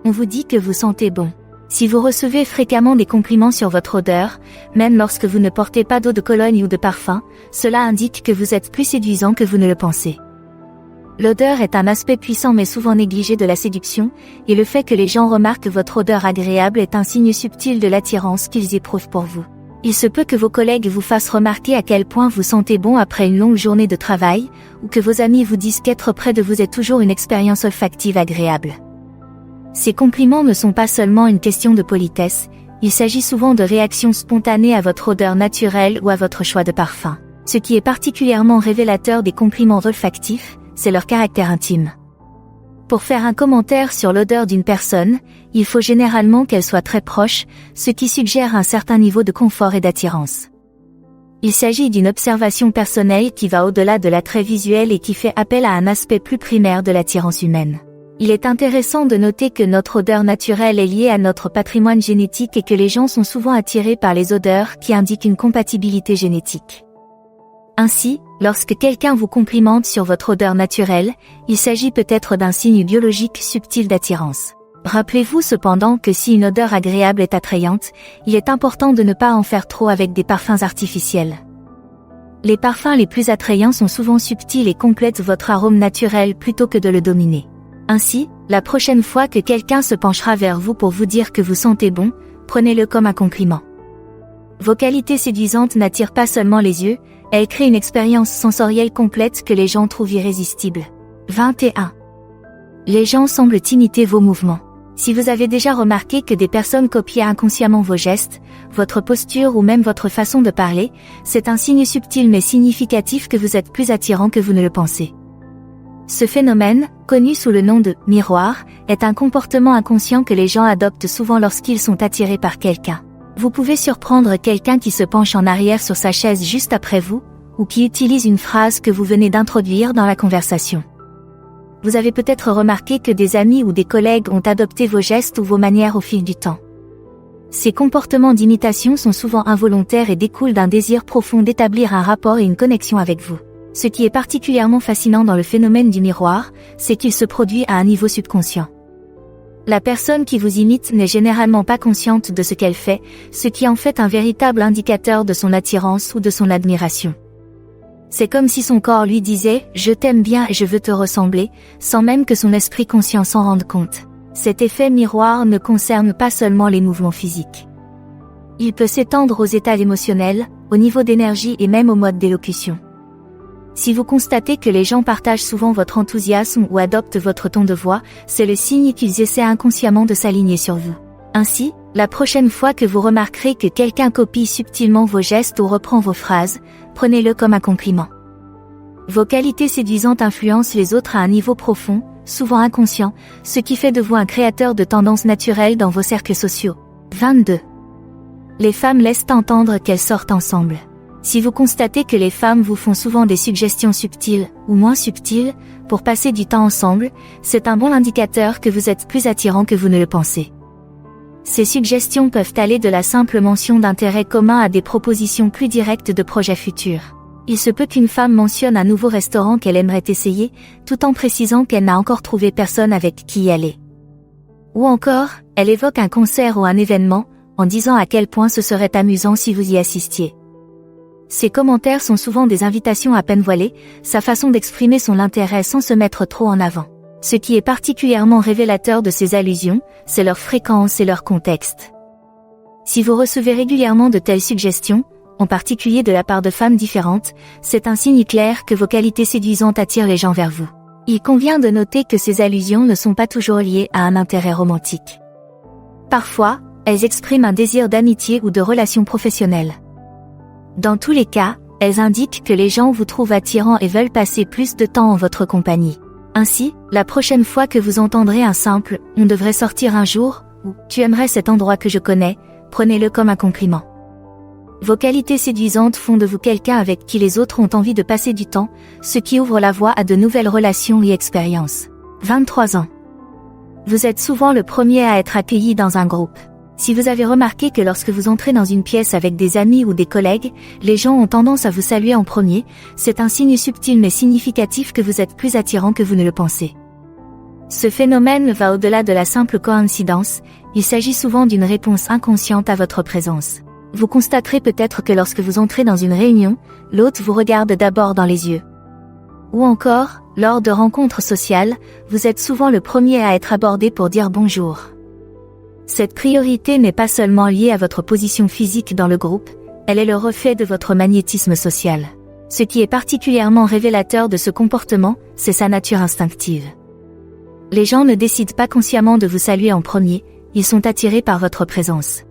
S1: On vous dit que vous sentez bon. Si vous recevez fréquemment des compliments sur votre odeur, même lorsque vous ne portez pas d'eau de cologne ou de parfum, cela indique que vous êtes plus séduisant que vous ne le pensez. L'odeur est un aspect puissant mais souvent négligé de la séduction, et le fait que les gens remarquent votre odeur agréable est un signe subtil de l'attirance qu'ils éprouvent pour vous. Il se peut que vos collègues vous fassent remarquer à quel point vous sentez bon après une longue journée de travail, ou que vos amis vous disent qu'être près de vous est toujours une expérience olfactive agréable. Ces compliments ne sont pas seulement une question de politesse, il s'agit souvent de réactions spontanées à votre odeur naturelle ou à votre choix de parfum. Ce qui est particulièrement révélateur des compliments olfactifs, c'est leur caractère intime. Pour faire un commentaire sur l'odeur d'une personne, il faut généralement qu'elle soit très proche, ce qui suggère un certain niveau de confort et d'attirance. Il s'agit d'une observation personnelle qui va au-delà de l'attrait visuel et qui fait appel à un aspect plus primaire de l'attirance humaine. Il est intéressant de noter que notre odeur naturelle est liée à notre patrimoine génétique et que les gens sont souvent attirés par les odeurs qui indiquent une compatibilité génétique. Ainsi, lorsque quelqu'un vous complimente sur votre odeur naturelle, il s'agit peut-être d'un signe biologique subtil d'attirance. Rappelez-vous cependant que si une odeur agréable est attrayante, il est important de ne pas en faire trop avec des parfums artificiels. Les parfums les plus attrayants sont souvent subtils et complètent votre arôme naturel plutôt que de le dominer. Ainsi, la prochaine fois que quelqu'un se penchera vers vous pour vous dire que vous sentez bon, prenez-le comme un compliment. Vos qualités séduisantes n'attirent pas seulement les yeux, elles créent une expérience sensorielle complète que les gens trouvent irrésistible. 21. Les gens semblent imiter vos mouvements. Si vous avez déjà remarqué que des personnes copiaient inconsciemment vos gestes, votre posture ou même votre façon de parler, c'est un signe subtil mais significatif que vous êtes plus attirant que vous ne le pensez. Ce phénomène, connu sous le nom de « miroir », est un comportement inconscient que les gens adoptent souvent lorsqu'ils sont attirés par quelqu'un. Vous pouvez surprendre quelqu'un qui se penche en arrière sur sa chaise juste après vous, ou qui utilise une phrase que vous venez d'introduire dans la conversation. Vous avez peut-être remarqué que des amis ou des collègues ont adopté vos gestes ou vos manières au fil du temps. Ces comportements d'imitation sont souvent involontaires et découlent d'un désir profond d'établir un rapport et une connexion avec vous. Ce qui est particulièrement fascinant dans le phénomène du miroir, c'est qu'il se produit à un niveau subconscient. La personne qui vous imite n'est généralement pas consciente de ce qu'elle fait, ce qui en fait un véritable indicateur de son attirance ou de son admiration. C'est comme si son corps lui disait « je t'aime bien et je veux te ressembler », sans même que son esprit conscient s'en rende compte. Cet effet miroir ne concerne pas seulement les mouvements physiques. Il peut s'étendre aux états émotionnels, au niveau d'énergie et même au mode d'élocution. Si vous constatez que les gens partagent souvent votre enthousiasme ou adoptent votre ton de voix, c'est le signe qu'ils essaient inconsciemment de s'aligner sur vous. Ainsi, la prochaine fois que vous remarquerez que quelqu'un copie subtilement vos gestes ou reprend vos phrases, prenez-le comme un compliment. Vos qualités séduisantes influencent les autres à un niveau profond, souvent inconscient, ce qui fait de vous un créateur de tendances naturelles dans vos cercles sociaux. 22. Les femmes laissent entendre qu'elles sortent ensemble. Si vous constatez que les femmes vous font souvent des suggestions subtiles, ou moins subtiles, pour passer du temps ensemble, c'est un bon indicateur que vous êtes plus attirant que vous ne le pensez. Ces suggestions peuvent aller de la simple mention d'intérêt commun à des propositions plus directes de projets futurs. Il se peut qu'une femme mentionne un nouveau restaurant qu'elle aimerait essayer, tout en précisant qu'elle n'a encore trouvé personne avec qui y aller. Ou encore, elle évoque un concert ou un événement, en disant à quel point ce serait amusant si vous y assistiez. Ces commentaires sont souvent des invitations à peine voilées, sa façon d'exprimer son intérêt sans se mettre trop en avant. Ce qui est particulièrement révélateur de ces allusions, c'est leur fréquence et leur contexte. Si vous recevez régulièrement de telles suggestions, en particulier de la part de femmes différentes, c'est un signe clair que vos qualités séduisantes attirent les gens vers vous. Il convient de noter que ces allusions ne sont pas toujours liées à un intérêt romantique. Parfois, elles expriment un désir d'amitié ou de relation professionnelle. Dans tous les cas, elles indiquent que les gens vous trouvent attirant et veulent passer plus de temps en votre compagnie. Ainsi, la prochaine fois que vous entendrez un simple « on devrait sortir un jour » ou « tu aimerais cet endroit que je connais », prenez-le comme un compliment. Vos qualités séduisantes font de vous quelqu'un avec qui les autres ont envie de passer du temps, ce qui ouvre la voie à de nouvelles relations et expériences. 23 ans. Vous êtes souvent le premier à être accueilli dans un groupe. Si vous avez remarqué que lorsque vous entrez dans une pièce avec des amis ou des collègues, les gens ont tendance à vous saluer en premier, c'est un signe subtil mais significatif que vous êtes plus attirant que vous ne le pensez. Ce phénomène va au-delà de la simple coïncidence, il s'agit souvent d'une réponse inconsciente à votre présence. Vous constaterez peut-être que lorsque vous entrez dans une réunion, l'hôte vous regarde d'abord dans les yeux. Ou encore, lors de rencontres sociales, vous êtes souvent le premier à être abordé pour dire bonjour. Cette priorité n'est pas seulement liée à votre position physique dans le groupe, elle est le reflet de votre magnétisme social. Ce qui est particulièrement révélateur de ce comportement, c'est sa nature instinctive. Les gens ne décident pas consciemment de vous saluer en premier, ils sont attirés par votre présence.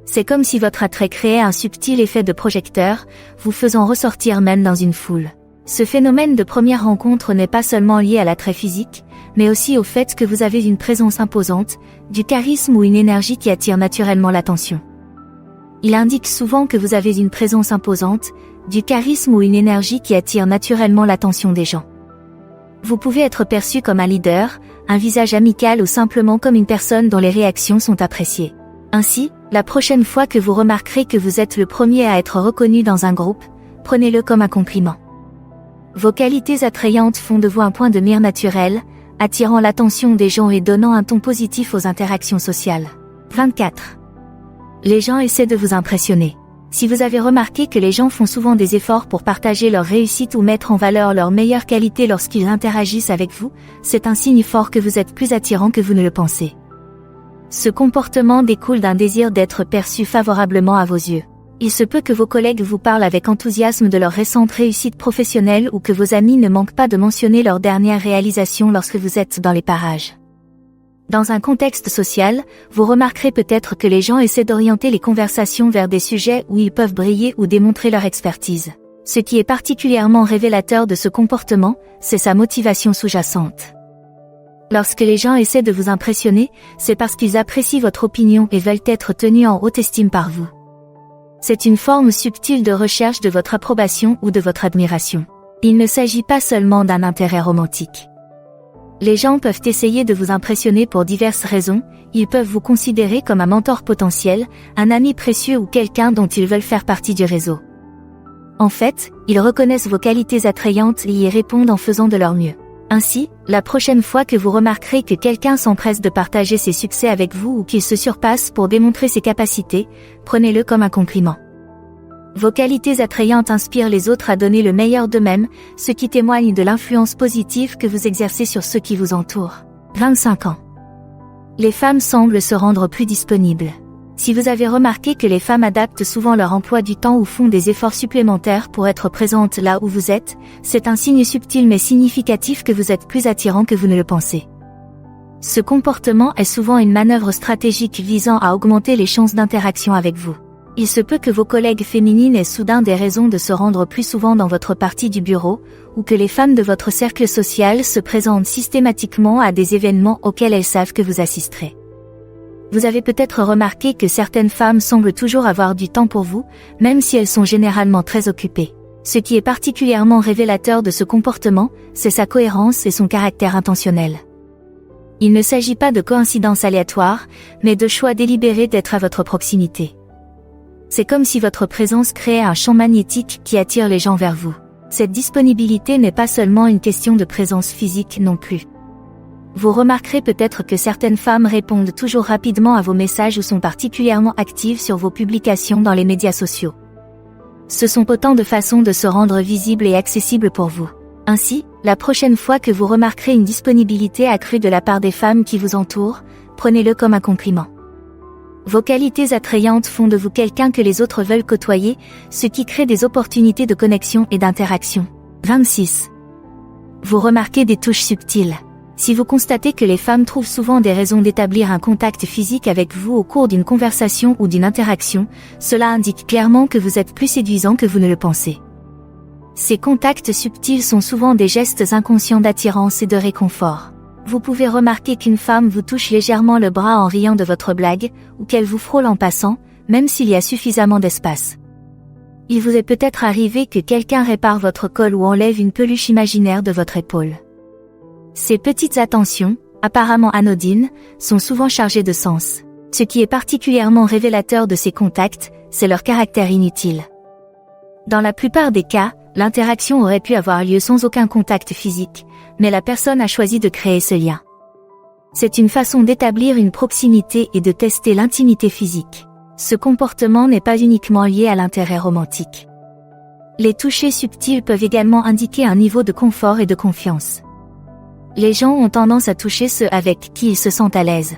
S1: C'est comme si votre attrait créait un subtil effet de projecteur, vous faisant ressortir même dans une foule. Ce phénomène de première rencontre n'est pas seulement lié à l'attrait physique, mais aussi au fait que vous avez une présence imposante, du charisme ou une énergie qui attire naturellement l'attention. Il indique souvent que vous avez une présence imposante, du charisme ou une énergie qui attire naturellement l'attention des gens. Vous pouvez être perçu comme un leader, un visage amical ou simplement comme une personne dont les réactions sont appréciées. Ainsi, la prochaine fois que vous remarquerez que vous êtes le premier à être reconnu dans un groupe, prenez-le comme un compliment. Vos qualités attrayantes font de vous un point de mire naturel, attirant l'attention des gens et donnant un ton positif aux interactions sociales. 24. Les gens essaient de vous impressionner. Si vous avez remarqué que les gens font souvent des efforts pour partager leur réussite ou mettre en valeur leurs meilleures qualités lorsqu'ils interagissent avec vous, c'est un signe fort que vous êtes plus attirant que vous ne le pensez. Ce comportement découle d'un désir d'être perçu favorablement à vos yeux. Il se peut que vos collègues vous parlent avec enthousiasme de leur récente réussite professionnelle ou que vos amis ne manquent pas de mentionner leur dernière réalisation lorsque vous êtes dans les parages. Dans un contexte social, vous remarquerez peut-être que les gens essaient d'orienter les conversations vers des sujets où ils peuvent briller ou démontrer leur expertise. Ce qui est particulièrement révélateur de ce comportement, c'est sa motivation sous-jacente. Lorsque les gens essaient de vous impressionner, c'est parce qu'ils apprécient votre opinion et veulent être tenus en haute estime par vous. C'est une forme subtile de recherche de votre approbation ou de votre admiration. Il ne s'agit pas seulement d'un intérêt romantique. Les gens peuvent essayer de vous impressionner pour diverses raisons, ils peuvent vous considérer comme un mentor potentiel, un ami précieux ou quelqu'un dont ils veulent faire partie du réseau. En fait, ils reconnaissent vos qualités attrayantes et y répondent en faisant de leur mieux. Ainsi, la prochaine fois que vous remarquerez que quelqu'un s'empresse de partager ses succès avec vous ou qu'il se surpasse pour démontrer ses capacités, prenez-le comme un compliment. Vos qualités attrayantes inspirent les autres à donner le meilleur d'eux-mêmes, ce qui témoigne de l'influence positive que vous exercez sur ceux qui vous entourent. 25 ans. Les femmes semblent se rendre plus disponibles. Si vous avez remarqué que les femmes adaptent souvent leur emploi du temps ou font des efforts supplémentaires pour être présentes là où vous êtes, c'est un signe subtil mais significatif que vous êtes plus attirant que vous ne le pensez. Ce comportement est souvent une manœuvre stratégique visant à augmenter les chances d'interaction avec vous. Il se peut que vos collègues féminines aient soudain des raisons de se rendre plus souvent dans votre partie du bureau, ou que les femmes de votre cercle social se présentent systématiquement à des événements auxquels elles savent que vous assisterez. Vous avez peut-être remarqué que certaines femmes semblent toujours avoir du temps pour vous, même si elles sont généralement très occupées. Ce qui est particulièrement révélateur de ce comportement, c'est sa cohérence et son caractère intentionnel. Il ne s'agit pas de coïncidences aléatoires, mais de choix délibérés d'être à votre proximité. C'est comme si votre présence créait un champ magnétique qui attire les gens vers vous. Cette disponibilité n'est pas seulement une question de présence physique non plus. Vous remarquerez peut-être que certaines femmes répondent toujours rapidement à vos messages ou sont particulièrement actives sur vos publications dans les médias sociaux. Ce sont autant de façons de se rendre visibles et accessibles pour vous. Ainsi, la prochaine fois que vous remarquerez une disponibilité accrue de la part des femmes qui vous entourent, prenez-le comme un compliment. Vos qualités attrayantes font de vous quelqu'un que les autres veulent côtoyer, ce qui crée des opportunités de connexion et d'interaction. 26. Vous remarquez des touches subtiles. Si vous constatez que les femmes trouvent souvent des raisons d'établir un contact physique avec vous au cours d'une conversation ou d'une interaction, cela indique clairement que vous êtes plus séduisant que vous ne le pensez. Ces contacts subtils sont souvent des gestes inconscients d'attirance et de réconfort. Vous pouvez remarquer qu'une femme vous touche légèrement le bras en riant de votre blague, ou qu'elle vous frôle en passant, même s'il y a suffisamment d'espace. Il vous est peut-être arrivé que quelqu'un répare votre col ou enlève une peluche imaginaire de votre épaule. Ces petites attentions, apparemment anodines, sont souvent chargées de sens. Ce qui est particulièrement révélateur de ces contacts, c'est leur caractère inutile. Dans la plupart des cas, l'interaction aurait pu avoir lieu sans aucun contact physique, mais la personne a choisi de créer ce lien. C'est une façon d'établir une proximité et de tester l'intimité physique. Ce comportement n'est pas uniquement lié à l'intérêt romantique. Les touchés subtils peuvent également indiquer un niveau de confort et de confiance. Les gens ont tendance à toucher ceux avec qui ils se sentent à l'aise.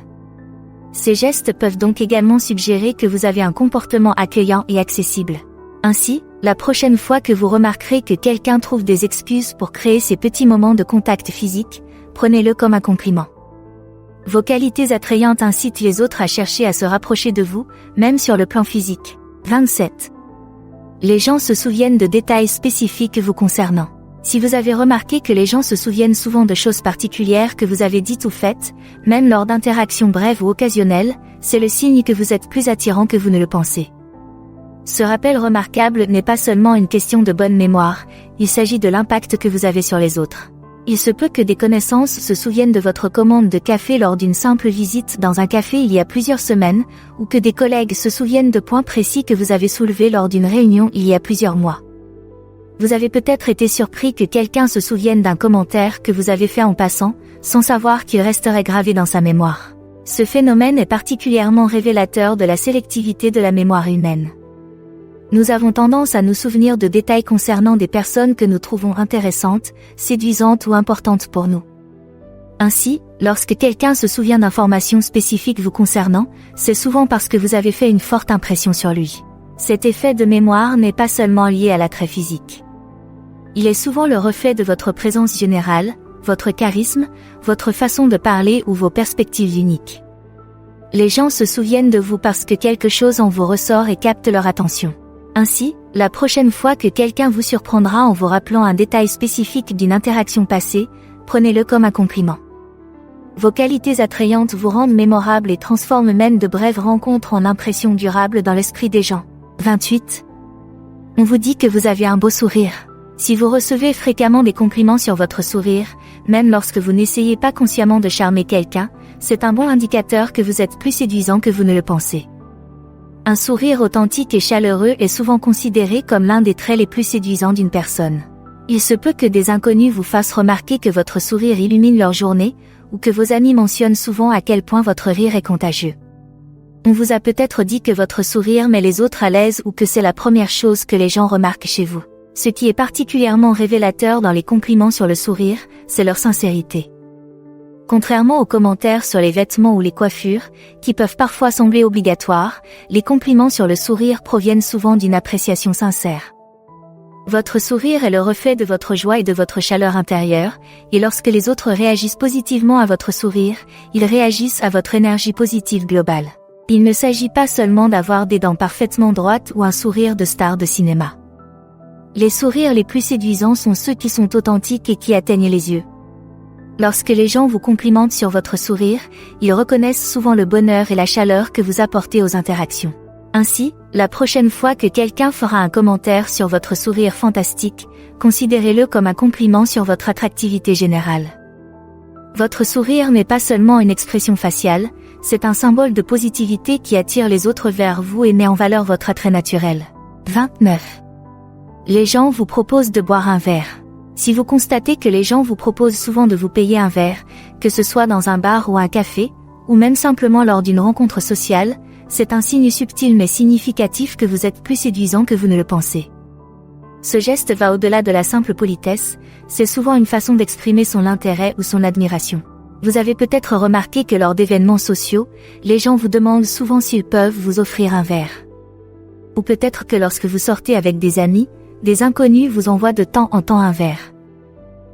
S1: Ces gestes peuvent donc également suggérer que vous avez un comportement accueillant et accessible. Ainsi, la prochaine fois que vous remarquerez que quelqu'un trouve des excuses pour créer ces petits moments de contact physique, prenez-le comme un compliment. Vos qualités attrayantes incitent les autres à chercher à se rapprocher de vous, même sur le plan physique. 27. Les gens se souviennent de détails spécifiques vous concernant. Si vous avez remarqué que les gens se souviennent souvent de choses particulières que vous avez dites ou faites, même lors d'interactions brèves ou occasionnelles, c'est le signe que vous êtes plus attirant que vous ne le pensez. Ce rappel remarquable n'est pas seulement une question de bonne mémoire, il s'agit de l'impact que vous avez sur les autres. Il se peut que des connaissances se souviennent de votre commande de café lors d'une simple visite dans un café il y a plusieurs semaines, ou que des collègues se souviennent de points précis que vous avez soulevés lors d'une réunion il y a plusieurs mois. Vous avez peut-être été surpris que quelqu'un se souvienne d'un commentaire que vous avez fait en passant, sans savoir qu'il resterait gravé dans sa mémoire. Ce phénomène est particulièrement révélateur de la sélectivité de la mémoire humaine. Nous avons tendance à nous souvenir de détails concernant des personnes que nous trouvons intéressantes, séduisantes ou importantes pour nous. Ainsi, lorsque quelqu'un se souvient d'informations spécifiques vous concernant, c'est souvent parce que vous avez fait une forte impression sur lui. Cet effet de mémoire n'est pas seulement lié à l'attrait physique. Il est souvent le reflet de votre présence générale, votre charisme, votre façon de parler ou vos perspectives uniques. Les gens se souviennent de vous parce que quelque chose en vous ressort et capte leur attention. Ainsi, la prochaine fois que quelqu'un vous surprendra en vous rappelant un détail spécifique d'une interaction passée, prenez-le comme un compliment. Vos qualités attrayantes vous rendent mémorables et transforment même de brèves rencontres en impressions durables dans l'esprit des gens. 28. On vous dit que vous avez un beau sourire. Si vous recevez fréquemment des compliments sur votre sourire, même lorsque vous n'essayez pas consciemment de charmer quelqu'un, c'est un bon indicateur que vous êtes plus séduisant que vous ne le pensez. Un sourire authentique et chaleureux est souvent considéré comme l'un des traits les plus séduisants d'une personne. Il se peut que des inconnus vous fassent remarquer que votre sourire illumine leur journée, ou que vos amis mentionnent souvent à quel point votre rire est contagieux. On vous a peut-être dit que votre sourire met les autres à l'aise ou que c'est la première chose que les gens remarquent chez vous. Ce qui est particulièrement révélateur dans les compliments sur le sourire, c'est leur sincérité. Contrairement aux commentaires sur les vêtements ou les coiffures, qui peuvent parfois sembler obligatoires, les compliments sur le sourire proviennent souvent d'une appréciation sincère. Votre sourire est le reflet de votre joie et de votre chaleur intérieure, et lorsque les autres réagissent positivement à votre sourire, ils réagissent à votre énergie positive globale. Il ne s'agit pas seulement d'avoir des dents parfaitement droites ou un sourire de star de cinéma. Les sourires les plus séduisants sont ceux qui sont authentiques et qui atteignent les yeux. Lorsque les gens vous complimentent sur votre sourire, ils reconnaissent souvent le bonheur et la chaleur que vous apportez aux interactions. Ainsi, la prochaine fois que quelqu'un fera un commentaire sur votre sourire fantastique, considérez-le comme un compliment sur votre attractivité générale. Votre sourire n'est pas seulement une expression faciale, c'est un symbole de positivité qui attire les autres vers vous et met en valeur votre attrait naturel. 29. Les gens vous proposent de boire un verre. Si vous constatez que les gens vous proposent souvent de vous payer un verre, que ce soit dans un bar ou un café, ou même simplement lors d'une rencontre sociale, c'est un signe subtil mais significatif que vous êtes plus séduisant que vous ne le pensez. Ce geste va au-delà de la simple politesse, c'est souvent une façon d'exprimer son intérêt ou son admiration. Vous avez peut-être remarqué que lors d'événements sociaux, les gens vous demandent souvent s'ils peuvent vous offrir un verre. Ou peut-être que lorsque vous sortez avec des amis, des inconnus vous envoient de temps en temps un verre.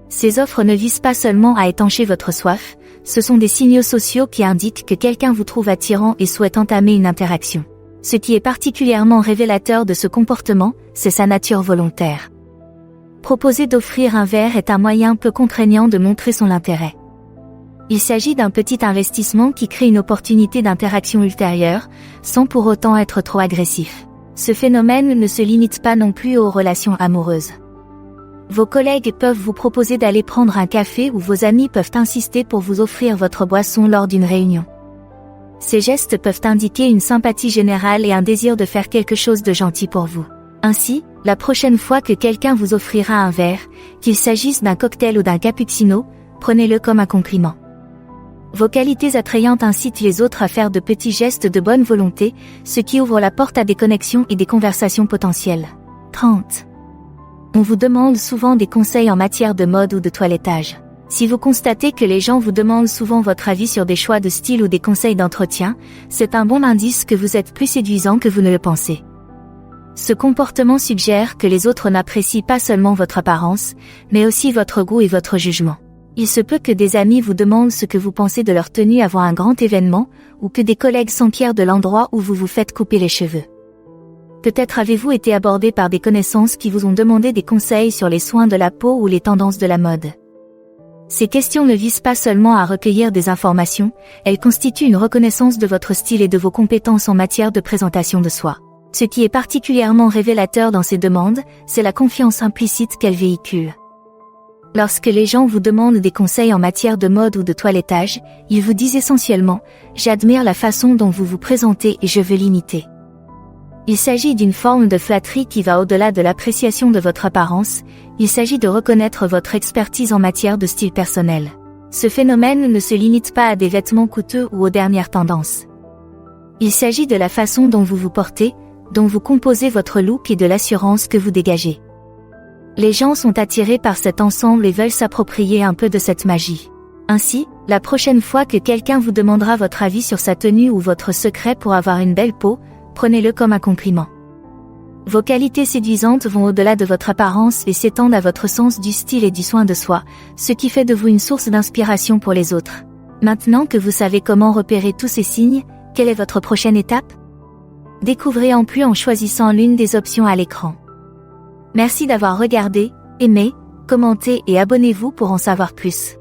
S1: Ces offres ne visent pas seulement à étancher votre soif, ce sont des signaux sociaux qui indiquent que quelqu'un vous trouve attirant et souhaite entamer une interaction. Ce qui est particulièrement révélateur de ce comportement, c'est sa nature volontaire. Proposer d'offrir un verre est un moyen peu contraignant de montrer son intérêt. Il s'agit d'un petit investissement qui crée une opportunité d'interaction ultérieure, sans pour autant être trop agressif. Ce phénomène ne se limite pas non plus aux relations amoureuses. Vos collègues peuvent vous proposer d'aller prendre un café ou vos amis peuvent insister pour vous offrir votre boisson lors d'une réunion. Ces gestes peuvent indiquer une sympathie générale et un désir de faire quelque chose de gentil pour vous. Ainsi, la prochaine fois que quelqu'un vous offrira un verre, qu'il s'agisse d'un cocktail ou d'un cappuccino, prenez-le comme un compliment. Vos qualités attrayantes incitent les autres à faire de petits gestes de bonne volonté, ce qui ouvre la porte à des connexions et des conversations potentielles. 30. On vous demande souvent des conseils en matière de mode ou de toilettage. Si vous constatez que les gens vous demandent souvent votre avis sur des choix de style ou des conseils d'entretien, c'est un bon indice que vous êtes plus séduisant que vous ne le pensez. Ce comportement suggère que les autres n'apprécient pas seulement votre apparence, mais aussi votre goût et votre jugement. Il se peut que des amis vous demandent ce que vous pensez de leur tenue avant un grand événement, ou que des collègues s'enquièrent de l'endroit où vous vous faites couper les cheveux. Peut-être avez-vous été abordé par des connaissances qui vous ont demandé des conseils sur les soins de la peau ou les tendances de la mode. Ces questions ne visent pas seulement à recueillir des informations, elles constituent une reconnaissance de votre style et de vos compétences en matière de présentation de soi. Ce qui est particulièrement révélateur dans ces demandes, c'est la confiance implicite qu'elles véhiculent. Lorsque les gens vous demandent des conseils en matière de mode ou de toilettage, ils vous disent essentiellement « J'admire la façon dont vous vous présentez et je veux l'imiter ». Il s'agit d'une forme de flatterie qui va au-delà de l'appréciation de votre apparence, il s'agit de reconnaître votre expertise en matière de style personnel. Ce phénomène ne se limite pas à des vêtements coûteux ou aux dernières tendances. Il s'agit de la façon dont vous vous portez, dont vous composez votre look et de l'assurance que vous dégagez. Les gens sont attirés par cet ensemble et veulent s'approprier un peu de cette magie. Ainsi, la prochaine fois que quelqu'un vous demandera votre avis sur sa tenue ou votre secret pour avoir une belle peau, prenez-le comme un compliment. Vos qualités séduisantes vont au-delà de votre apparence et s'étendent à votre sens du style et du soin de soi, ce qui fait de vous une source d'inspiration pour les autres. Maintenant que vous savez comment repérer tous ces signes, quelle est votre prochaine étape? Découvrez en plus en choisissant l'une des options à l'écran. Merci d'avoir regardé, aimé, commenté et abonnez-vous pour en savoir plus.